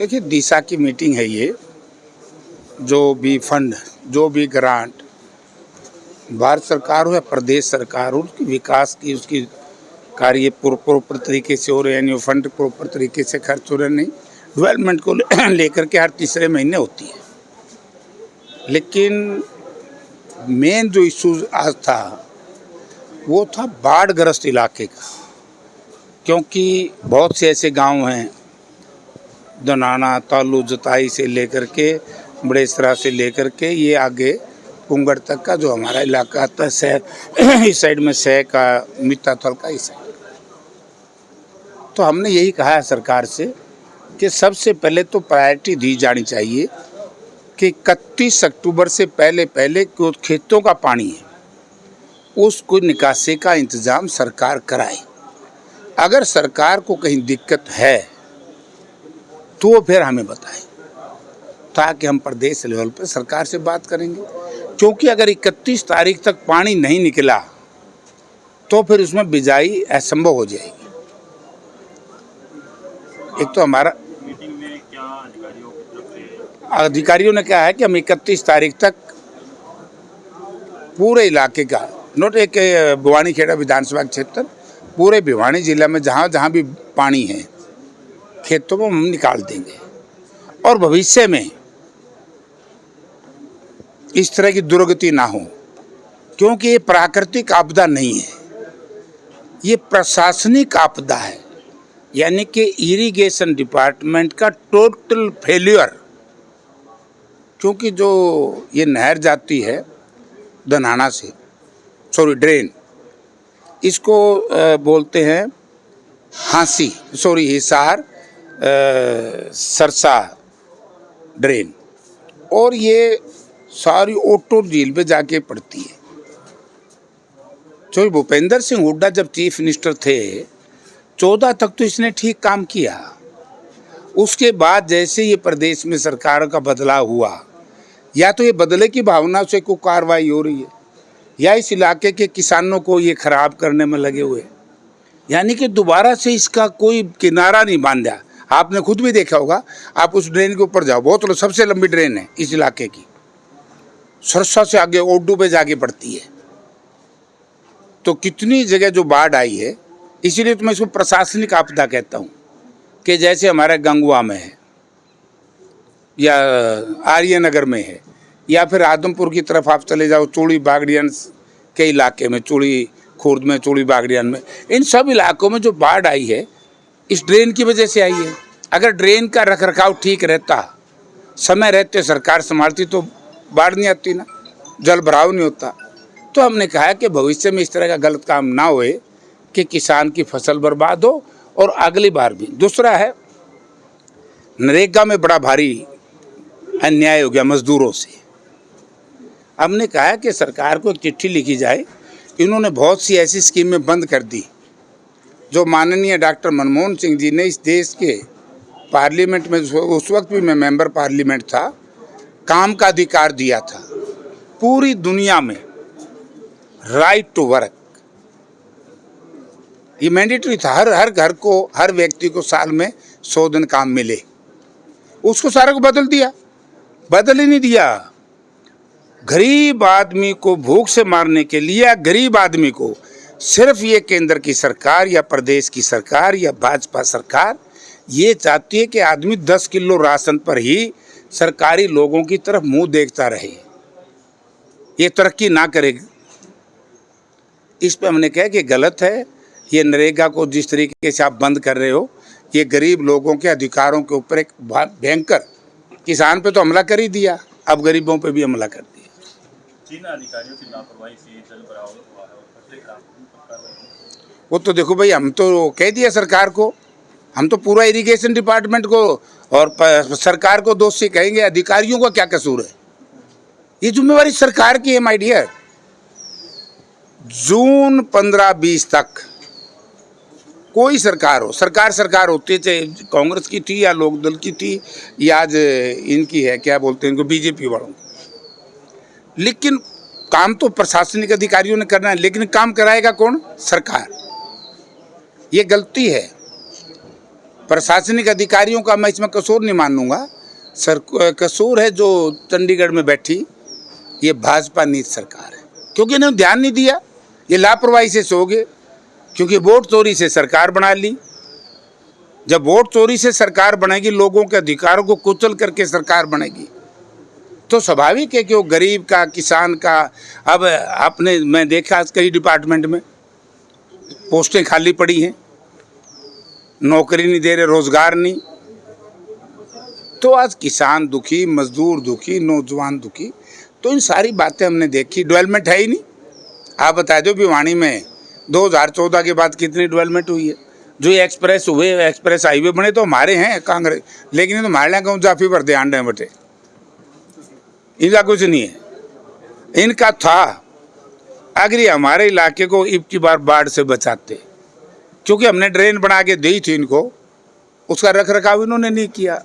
देखिए, दिशा की मीटिंग है ये। जो भी फंड, जो भी ग्रांट भारत सरकार हो या प्रदेश सरकार हो, उसकी विकास की उसकी कार्य प्रॉपर तरीके से हो रहे हैं, यानी फंड प्रॉपर तरीके से खर्च हो रहे नहीं। डेवलपमेंट को लेकर के हर तीसरे महीने होती है, लेकिन मेन जो इशू आज था वो था बाढ़ग्रस्त इलाके का। क्योंकि बहुत से ऐसे गांव हैं, दनाना, तालू, जताई से लेकर के बड़ेसरा से लेकर के ये आगे पुंगड़ तक का जो हमारा इलाका आता है, सह इस साइड में सह का, मित्ताथल का इस साइड। तो हमने यही कहा है सरकार से कि सबसे पहले तो प्रायोरिटी दी जानी चाहिए कि 31 अक्टूबर से पहले पहले जो खेतों का पानी है उसको निकासी का इंतज़ाम सरकार कराए। अगर सरकार को कहीं दिक्कत है तो फिर हमें बताएं, ताकि हम प्रदेश लेवल पर सरकार से बात करेंगे। क्योंकि अगर 31 तारीख तक पानी नहीं निकला तो फिर उसमें बिजाई असंभव हो जाएगी। एक तो हमारा मीटिंग में क्या अधिकारियों ने कहा है कि हम 31 तारीख तक पूरे इलाके का, नोट एक भिवानी खेड़ा विधानसभा क्षेत्र, पूरे भिवानी जिला में जहाँ जहाँ भी पानी है खेतों में हम निकाल देंगे। और भविष्य में इस तरह की दुर्गति ना हो, क्योंकि ये प्राकृतिक आपदा नहीं है, ये प्रशासनिक आपदा है। यानी कि इरिगेशन डिपार्टमेंट का टोटल फेल्यूर। क्योंकि जो ये नहर जाती है दनाना से, ड्रेन, इसको बोलते हैं हिसार सरसा ड्रेन, और ये सारी ओटो झील पे जाके पड़ती है। जो भूपेंद्र सिंह हुड्डा जब चीफ मिनिस्टर थे 14 तक तो इसने ठीक काम किया। उसके बाद जैसे ये प्रदेश में सरकार का बदलाव हुआ, या तो ये बदले की भावना से कोई कार्रवाई हो रही है, या इस इलाके के किसानों को ये खराब करने में लगे हुए। यानी कि दोबारा से इसका कोई किनारा नहीं बांधा। आपने खुद भी देखा होगा, आप उस ड्रेन के ऊपर जाओ, बहुत सबसे लंबी ड्रेन है इस इलाके की, सरसा से आगे ओड्डू पे जाके पड़ती है। तो कितनी जगह जो बाढ़ आई है, इसीलिए तो मैं इसको प्रशासनिक आपदा कहता हूँ। कि जैसे हमारे गंगवा में है, या आर्यनगर में है, या फिर आदमपुर की तरफ आप चले जाओ, चूड़ी बागड़ियान के इलाके में, चूड़ी खुर्द में, चूड़ी बागड़ियान में, इन सब इलाकों में जो बाढ़ आई है इस ड्रेन की वजह से आई है। अगर ड्रेन का रखरखाव ठीक रहता, समय रहते सरकार संभालती, तो बाढ़ नहीं आती ना, जल भराव नहीं होता। तो हमने कहा कि भविष्य में इस तरह का गलत काम ना होए कि किसान की फसल बर्बाद हो और अगली बार भी। दूसरा है, नरेगा में बड़ा भारी अन्याय हो गया मजदूरों से। हमने कहा कि सरकार को एक चिट्ठी लिखी जाए। इन्होंने बहुत सी ऐसी स्कीमें बंद कर दी जो माननीय डॉक्टर मनमोहन सिंह जी ने इस देश के पार्लियामेंट में, उस वक्त भी मैं मेंबर पार्लियामेंट था, काम का अधिकार दिया था। पूरी दुनिया में राइट टू वर्क ये मैंडेटरी था, हर घर को, हर व्यक्ति को साल में 100 दिन काम मिले। उसको सारा को बदल दिया, बदल ही नहीं दिया। गरीब आदमी को भूख से मारने के लिए, गरीब आदमी को सिर्फ ये केंद्र की सरकार या प्रदेश की सरकार या भाजपा सरकार ये चाहती है कि आदमी 10 किलो राशन पर ही सरकारी लोगों की तरफ मुंह देखता रहे, ये तरक्की ना करेगी। इस पे हमने कहा कि गलत है। ये नरेगा को जिस तरीके से आप बंद कर रहे हो, ये गरीब लोगों के अधिकारों के ऊपर एक भयंकर, किसान पे तो हमला कर ही दिया, अब गरीबों पे भी हमला कर दिया। जिन अधिकारियों की लापरवाही से जल भराव हुआ है और फसलें खराब हुई, वो तो देखो भाई, हम तो कह दिया सरकार को, हम तो पूरा इरिगेशन डिपार्टमेंट को और सरकार को दोषी कहेंगे। अधिकारियों का क्या कसूर है? ये जिम्मेवारी सरकार की है माय डियर। जून 15-20 तक कोई सरकार हो, सरकार होती है, चाहे कांग्रेस की थी या लोकदल की थी या आज इनकी है, क्या बोलते हैं इनको, बीजेपी वालों, लेकिन काम तो प्रशासनिक अधिकारियों ने करना है, लेकिन काम कराएगा कौन? सरकार। ये गलती है। प्रशासनिक अधिकारियों का मैं इसमें कसूर नहीं मानूंगा। सर कसूर है जो चंडीगढ़ में बैठी ये भाजपा नीति सरकार है, क्योंकि इन्होंने ध्यान नहीं दिया, ये लापरवाही से सो गए, क्योंकि वोट चोरी से सरकार बना ली। जब वोट चोरी से सरकार बनेगी, लोगों के अधिकारों को कुचल करके सरकार बनेगी, तो स्वाभाविक है कि वो गरीब का, किसान का, अब आपने मैं देखा आज कई डिपार्टमेंट में पोस्टें खाली पड़ी हैं, नौकरी नहीं दे रहे, रोजगार नहीं। तो आज किसान दुखी, मजदूर दुखी, नौजवान दुखी। तो इन सारी बातें हमने देखी। डेवलपमेंट है ही नहीं। आप बता दो भिवानी में 2014 के बाद कितनी डेवलपमेंट हुई है। जो ये एक्सप्रेस हुए, एक्सप्रेस हाईवे बने तो हमारे हैं कांग्रेस, लेकिन ये तो हमारे यहाँ गाँव जाफी पर ध्यान दें बटे, इनका कुछ नहीं है। इनका था अगर ये हमारे इलाके को अब की बार बाढ़ से बचाते, क्योंकि हमने ड्रेन बना के दी थी इनको, उसका रख रखाव इन्होंने नहीं किया।